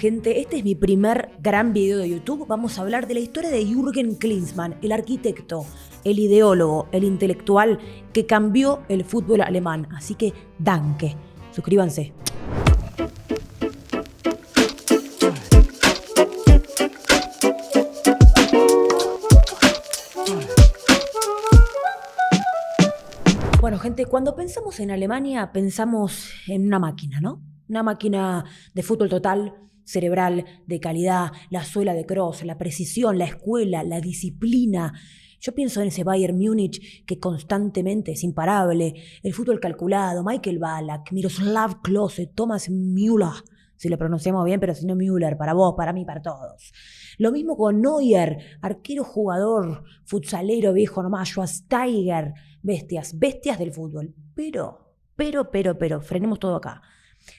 gente, este es mi primer gran video de YouTube. Vamos a hablar de la historia de Jürgen Klinsmann, el arquitecto, el ideólogo, el intelectual que cambió el fútbol alemán. Así que, danke, suscríbanse. Bueno, gente, cuando pensamos en Alemania, pensamos en una máquina, ¿no? Una máquina de fútbol total, cerebral, de calidad, la suela de Kroos, la precisión, la escuela, la disciplina. Yo pienso en ese Bayern Múnich que constantemente es imparable, el fútbol calculado, Michael Ballack, Miroslav Klose, Thomas Müller, si lo pronunciamos bien, pero si no Müller, para vos, para mí, para todos. Lo mismo con Neuer, arquero, jugador, futsalero, viejo nomás, Schweinsteiger, bestias del fútbol. Pero, frenemos todo acá.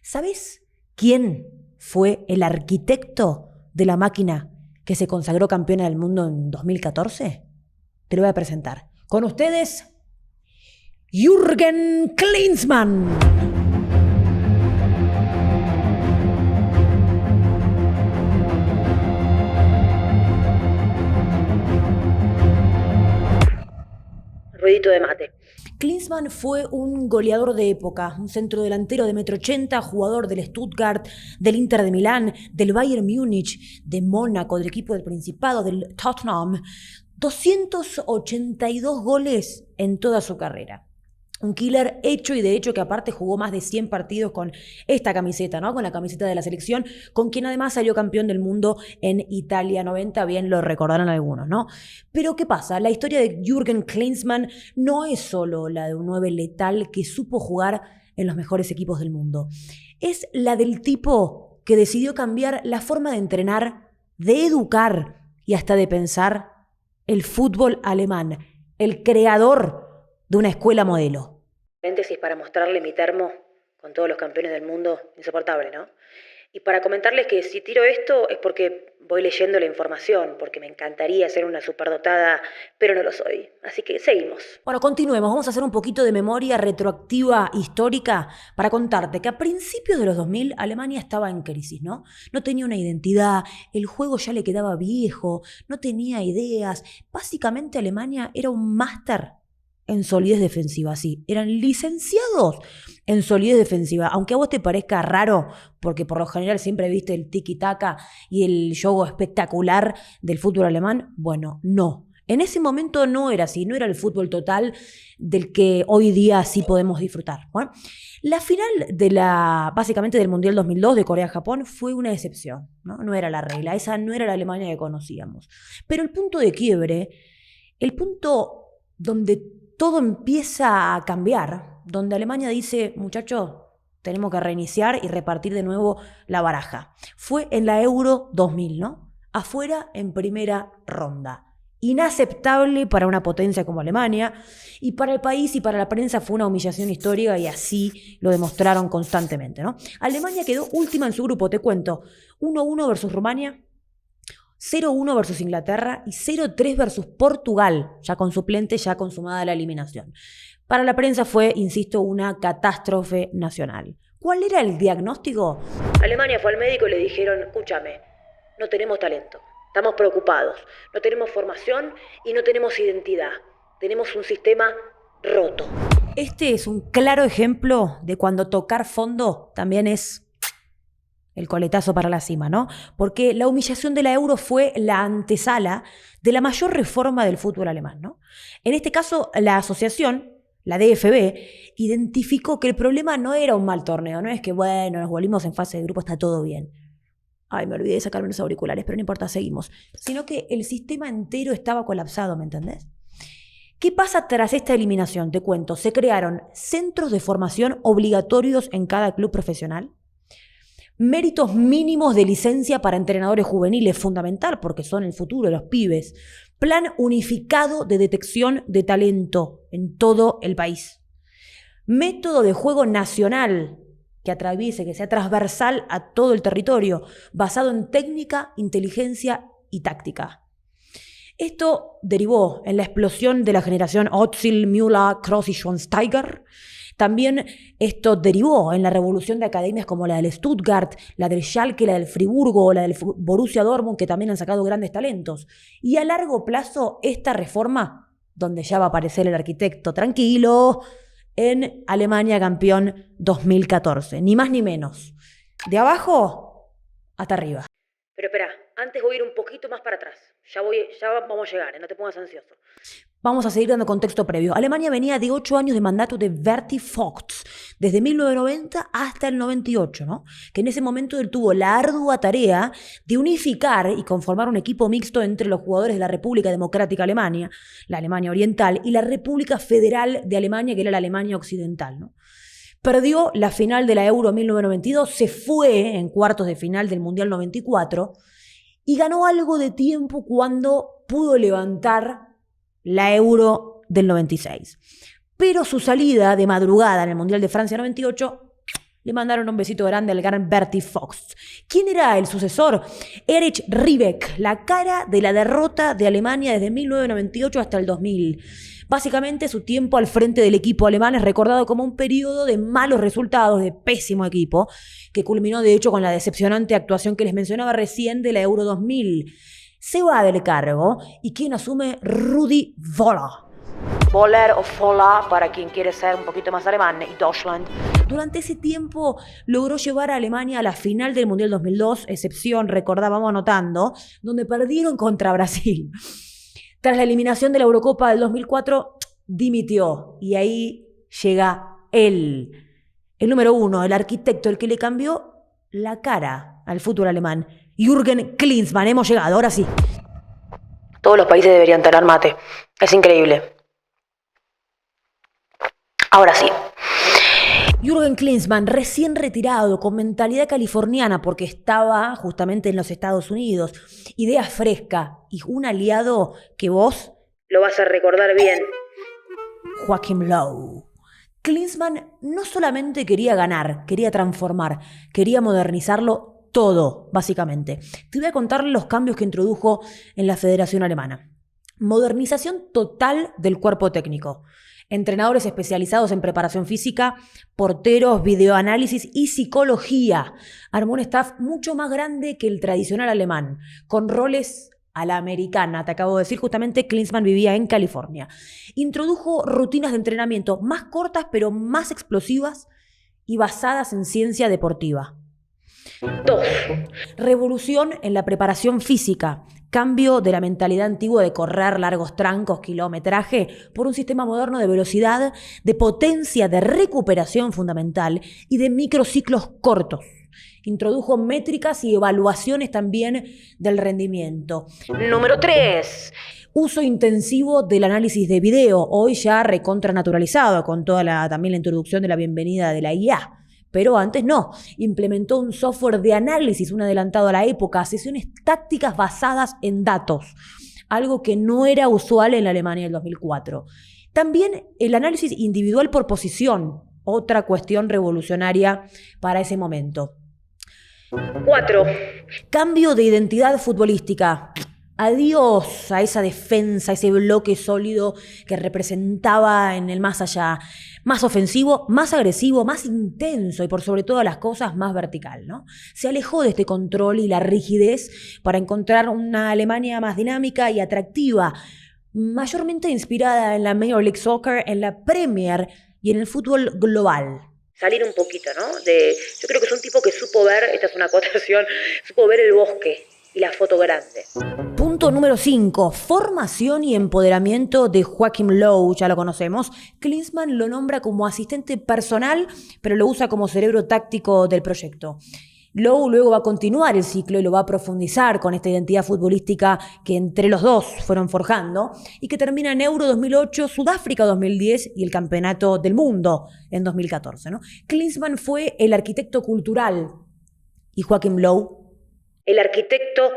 ¿Sabés quién fue el arquitecto de la máquina que se consagró campeona del mundo en 2014? Te lo voy a presentar. Con ustedes, Jürgen Klinsmann. Ruidito de mate. Klinsmann fue un goleador de época, un centrodelantero de 1,80 m, jugador del Stuttgart, del Inter de Milán, del Bayern Múnich, de Mónaco, del equipo del Principado, del Tottenham. 282 goles en toda su carrera. Un killer hecho y derecho que aparte jugó más de 100 partidos con esta camiseta, ¿no? Con la camiseta de la selección, con quien además salió campeón del mundo en Italia 90, bien lo recordarán algunos, ¿no? Pero ¿qué pasa? La historia de Jürgen Klinsmann no es solo la de un 9 letal que supo jugar en los mejores equipos del mundo. Es la del tipo que decidió cambiar la forma de entrenar, de educar y hasta de pensar el fútbol alemán, el creador de una escuela modelo. Paréntesis para mostrarle mi termo con todos los campeones del mundo, insoportable, ¿no? Y para comentarles que si tiro esto es porque voy leyendo la información, porque me encantaría ser una superdotada, pero no lo soy. Así que seguimos. Bueno, continuemos. Vamos a hacer un poquito de memoria retroactiva histórica para contarte que a principios de los 2000 Alemania estaba en crisis, ¿no? No tenía una identidad, el juego ya le quedaba viejo, no tenía ideas. Básicamente Alemania era un máster en solidez defensiva, sí. Eran licenciados en solidez defensiva. Aunque a vos te parezca raro, porque por lo general siempre viste el tiki-taka y el juego espectacular del fútbol alemán, bueno, no. En ese momento no era así, no era el fútbol total del que hoy día sí podemos disfrutar. Bueno, la final básicamente del Mundial 2002 de Corea-Japón fue una excepción, ¿no? No era la regla, esa no era la Alemania que conocíamos. Pero el punto de quiebre, el punto donde todo empieza a cambiar, donde Alemania dice, muchachos, tenemos que reiniciar y repartir de nuevo la baraja. Fue en la Euro 2000, ¿no? Afuera en primera ronda. Inaceptable para una potencia como Alemania, y para el país y para la prensa fue una humillación histórica y así lo demostraron constantemente, ¿no? Alemania quedó última en su grupo, te cuento, 1-1 versus Rumania, 0-1 versus Inglaterra y 0-3 versus Portugal, ya con suplente, ya consumada la eliminación. Para la prensa fue, insisto, una catástrofe nacional. ¿Cuál era el diagnóstico? Alemania fue al médico y le dijeron, escúchame, no tenemos talento, estamos preocupados, no tenemos formación y no tenemos identidad, tenemos un sistema roto. Este es un claro ejemplo de cuando tocar fondo también es el coletazo para la cima, ¿no? Porque la humillación de la Euro fue la antesala de la mayor reforma del fútbol alemán, ¿no? En este caso, la asociación, la DFB, identificó que el problema no era un mal torneo, no es que, bueno, nos volvimos en fase de grupo, está todo bien. Ay, me olvidé de sacarme los auriculares, pero no importa, seguimos. Sino que el sistema entero estaba colapsado, ¿me entendés? ¿Qué pasa tras esta eliminación? Te cuento, se crearon centros de formación obligatorios en cada club profesional. Méritos mínimos de licencia para entrenadores juveniles, fundamental porque son el futuro de los pibes. Plan unificado de detección de talento en todo el país. Método de juego nacional que atraviese, que sea transversal a todo el territorio, basado en técnica, inteligencia y táctica. Esto derivó en la explosión de la generación Özil, Müller, Kroos y Schweinsteiger. También esto derivó en la revolución de academias como la del Stuttgart, la del Schalke, la del Friburgo o la del Borussia Dortmund, que también han sacado grandes talentos. Y a largo plazo, esta reforma, donde ya va a aparecer el arquitecto tranquilo, en Alemania campeón 2014. Ni más ni menos. De abajo hasta arriba. Pero espera, antes voy a ir un poquito más para atrás. Ya vamos a llegar, no te pongas ansioso. Vamos a seguir dando contexto previo. Alemania venía de 8 años de mandato de Berti Vogts, desde 1990 hasta el 98, ¿no? Que en ese momento él tuvo la ardua tarea de unificar y conformar un equipo mixto entre los jugadores de la República Democrática Alemania, la Alemania Oriental, y la República Federal de Alemania, que era la Alemania Occidental, ¿no? Perdió la final de la Euro 1992, se fue en cuartos de final del Mundial 94 y ganó algo de tiempo cuando pudo levantar la Euro del 96. Pero su salida de madrugada en el Mundial de Francia 98 le mandaron un besito grande al gran Berti Vogts. ¿Quién era el sucesor? Erich Ribbeck, la cara de la derrota de Alemania desde 1998 hasta el 2000. Básicamente, su tiempo al frente del equipo alemán es recordado como un periodo de malos resultados, de pésimo equipo, que culminó de hecho con la decepcionante actuación que les mencionaba recién de la Euro 2000. Se va del cargo y quien asume Rudi Völler. Völler o Völler para quien quiere ser un poquito más alemán, y Deutschland. Durante ese tiempo logró llevar a Alemania a la final del Mundial 2002, excepción, recordábamos anotando, donde perdieron contra Brasil. Tras la eliminación de la Eurocopa del 2004, dimitió. Y ahí llega él, el número 1, el arquitecto, el que le cambió la cara al fútbol alemán. Jürgen Klinsmann. Hemos llegado, ahora sí. Todos los países deberían tener mate. Es increíble. Ahora sí. Jürgen Klinsmann, recién retirado, con mentalidad californiana porque estaba justamente en los Estados Unidos. Idea fresca y un aliado que vos lo vas a recordar bien. Joachim Löw. Klinsmann no solamente quería ganar, quería transformar, quería modernizarlo todo, básicamente. Te voy a contar los cambios que introdujo en la Federación Alemana. Modernización total del cuerpo técnico. Entrenadores especializados en preparación física, porteros, videoanálisis y psicología. Armó un staff mucho más grande que el tradicional alemán, con roles a la americana. Te acabo de decir, justamente Klinsmann vivía en California. Introdujo rutinas de entrenamiento más cortas pero más explosivas y basadas en ciencia deportiva. 2. Revolución en la preparación física. Cambio de la mentalidad antigua de correr largos trancos, kilometraje, por un sistema moderno de velocidad, de potencia, de recuperación fundamental y de microciclos cortos. Introdujo métricas y evaluaciones también del rendimiento. Número 3. Uso intensivo del análisis de video, hoy ya recontranaturalizado con también la introducción de la bienvenida de la IA. Pero antes no, implementó un software de análisis, un adelantado a la época, sesiones tácticas basadas en datos, algo que no era usual en la Alemania del 2004. También el análisis individual por posición, otra cuestión revolucionaria para ese momento. 4. Cambio de identidad futbolística. Adiós a esa defensa, ese bloque sólido que representaba en el más allá. Más ofensivo, más agresivo, más intenso y por sobre todas las cosas más vertical, ¿no? Se alejó de este control y la rigidez para encontrar una Alemania más dinámica y atractiva, mayormente inspirada en la Major League Soccer, en la Premier y en el fútbol global. Salir un poquito, ¿no? Yo creo que es un tipo que supo ver, esta es una acotación, supo ver el bosque y la foto grande. Punto número 5. Formación y empoderamiento de Joachim Löw, ya lo conocemos. Klinsmann lo nombra como asistente personal, pero lo usa como cerebro táctico del proyecto. Löw luego va a continuar el ciclo y lo va a profundizar con esta identidad futbolística que entre los dos fueron forjando y que termina en Euro 2008, Sudáfrica 2010 y el Campeonato del Mundo en 2014, ¿no? Klinsmann fue el arquitecto cultural y Joachim Löw el arquitecto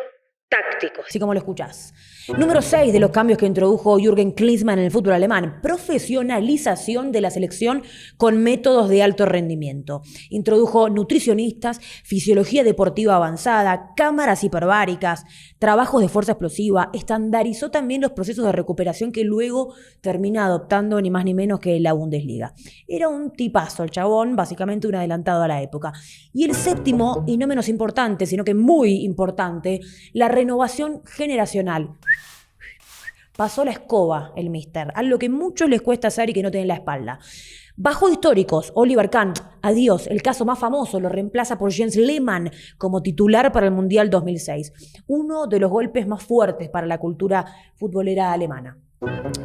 táctico, así como lo escuchás. Número 6 de los cambios que introdujo Jürgen Klinsmann en el fútbol alemán: profesionalización de la selección con métodos de alto rendimiento. Introdujo nutricionistas, fisiología deportiva avanzada, cámaras hiperbáricas, trabajos de fuerza explosiva. Estandarizó también los procesos de recuperación que luego termina adoptando ni más ni menos que la Bundesliga. Era un tipazo el chabón, básicamente un adelantado a la época. Y el séptimo, y no menos importante, sino que muy importante, la renovación generacional. Pasó la escoba el mister, algo que muchos les cuesta hacer y que no tienen la espalda. Bajo históricos, Oliver Kahn, adiós, el caso más famoso, lo reemplaza por Jens Lehmann como titular para el Mundial 2006. Uno de los golpes más fuertes para la cultura futbolera alemana.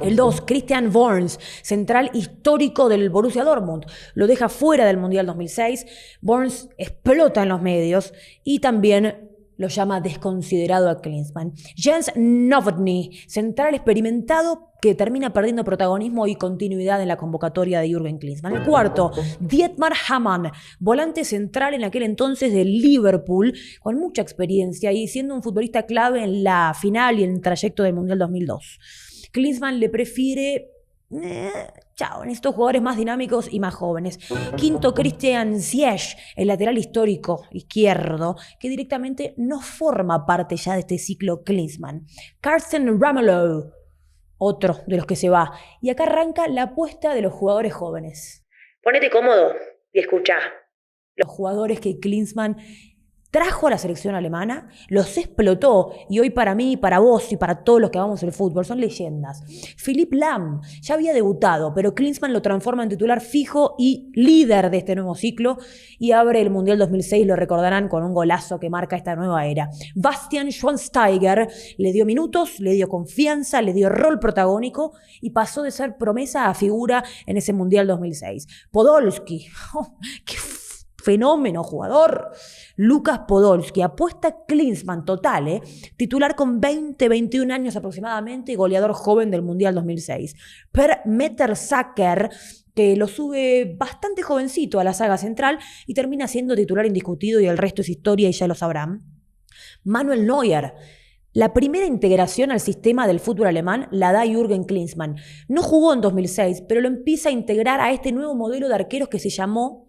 El 2, Christian Worms, central histórico del Borussia Dortmund. Lo deja fuera del Mundial 2006. Worms explota en los medios y también lo llama desconsiderado a Klinsmann. Jens Novotny, central experimentado que termina perdiendo protagonismo y continuidad en la convocatoria de Jürgen Klinsmann. El 4, Dietmar Hamann, volante central en aquel entonces de Liverpool, con mucha experiencia y siendo un futbolista clave en la final y en el trayecto del Mundial 2002. Klinsmann le prefiere en estos jugadores más dinámicos y más jóvenes. 5, Christian Ziyech, el lateral histórico izquierdo, que directamente no forma parte ya de este ciclo Klinsmann. Carsten Ramelow, otro de los que se va. Y acá arranca la apuesta de los jugadores jóvenes. Ponete cómodo y escuchá. Los jugadores que Klinsmann trajo a la selección alemana, los explotó y hoy para mí, para vos y para todos los que amamos el fútbol son leyendas. Philipp Lahm ya había debutado, pero Klinsmann lo transforma en titular fijo y líder de este nuevo ciclo y abre el Mundial 2006, lo recordarán, con un golazo que marca esta nueva era. Bastian Schweinsteiger le dio minutos, le dio confianza, le dio rol protagónico y pasó de ser promesa a figura en ese Mundial 2006. Podolski, qué fenómeno jugador. Lucas Podolski, apuesta Klinsmann total, titular con 21 años aproximadamente y goleador joven del Mundial 2006. Per Mertesacker, que lo sube bastante jovencito a la saga central y termina siendo titular indiscutido y el resto es historia y ya lo sabrán. Manuel Neuer. La primera integración al sistema del fútbol alemán la da Jürgen Klinsmann. No jugó en 2006, pero lo empieza a integrar a este nuevo modelo de arqueros que se llamó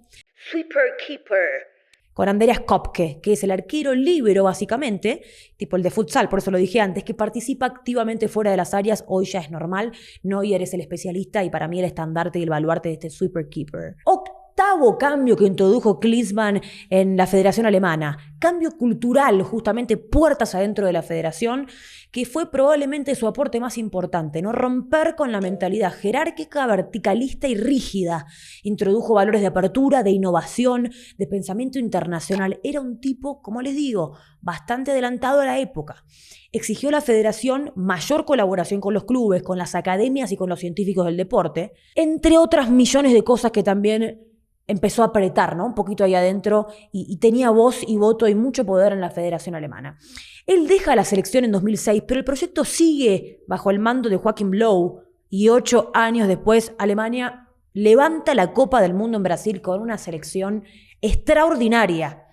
Sweeper Keeper, con Andreas Kopke, que es el arquero líbero básicamente, tipo el de futsal, por eso lo dije antes, que participa activamente fuera de las áreas. Hoy ya es normal. Neuer es el especialista y para mí el estandarte y el baluarte de este Sweeper Keeper. Octavo cambio que introdujo Klinsmann en la Federación Alemana. Cambio cultural, justamente puertas adentro de la federación, que fue probablemente su aporte más importante, ¿no? Romper con la mentalidad jerárquica, verticalista y rígida. Introdujo valores de apertura, de innovación, de pensamiento internacional. Era un tipo, como les digo, bastante adelantado a la época. Exigió a la federación mayor colaboración con los clubes, con las academias y con los científicos del deporte, entre otras millones de cosas que también empezó a apretar, ¿no? Un poquito ahí adentro y tenía voz y voto y mucho poder en la Federación Alemana. Él deja la selección en 2006, pero el proyecto sigue bajo el mando de Joachim Löw y 8 años después Alemania levanta la Copa del Mundo en Brasil con una selección extraordinaria.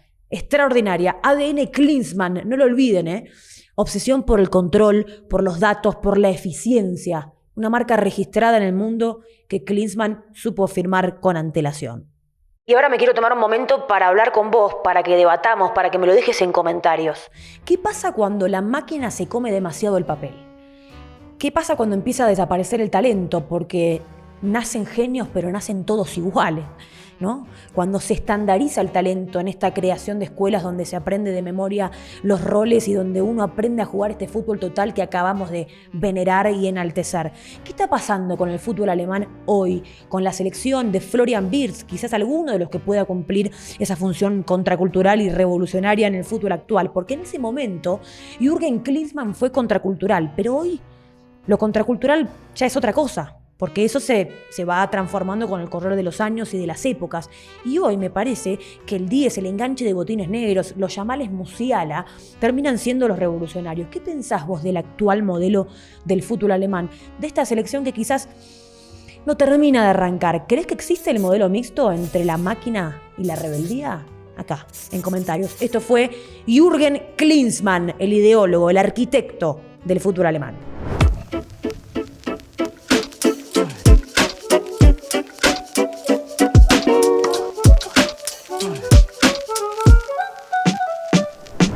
ADN Klinsmann, no lo olviden, Obsesión por el control, por los datos, por la eficiencia. Una marca registrada en el mundo que Klinsmann supo firmar con antelación. Y ahora me quiero tomar un momento para hablar con vos, para que debatamos, para que me lo dejes en comentarios. ¿Qué pasa cuando la máquina se come demasiado el papel? ¿Qué pasa cuando empieza a desaparecer el talento? Porque nacen genios, pero nacen todos iguales, ¿no? Cuando se estandariza el talento en esta creación de escuelas donde se aprende de memoria los roles y donde uno aprende a jugar este fútbol total que acabamos de venerar y enaltecer. ¿Qué está pasando con el fútbol alemán hoy? Con la selección de Florian Wirtz, quizás alguno de los que pueda cumplir esa función contracultural y revolucionaria en el fútbol actual. Porque en ese momento Jürgen Klinsmann fue contracultural, pero hoy lo contracultural ya es otra cosa. Porque eso se va transformando con el correr de los años y de las épocas. Y hoy me parece que el 10, el enganche de botines negros, los Yamales Musiala, terminan siendo los revolucionarios. ¿Qué pensás vos del actual modelo del fútbol alemán? De esta selección que quizás no termina de arrancar. ¿Crees que existe el modelo mixto entre la máquina y la rebeldía? Acá, en comentarios. Esto fue Jürgen Klinsmann, el ideólogo, el arquitecto del fútbol alemán.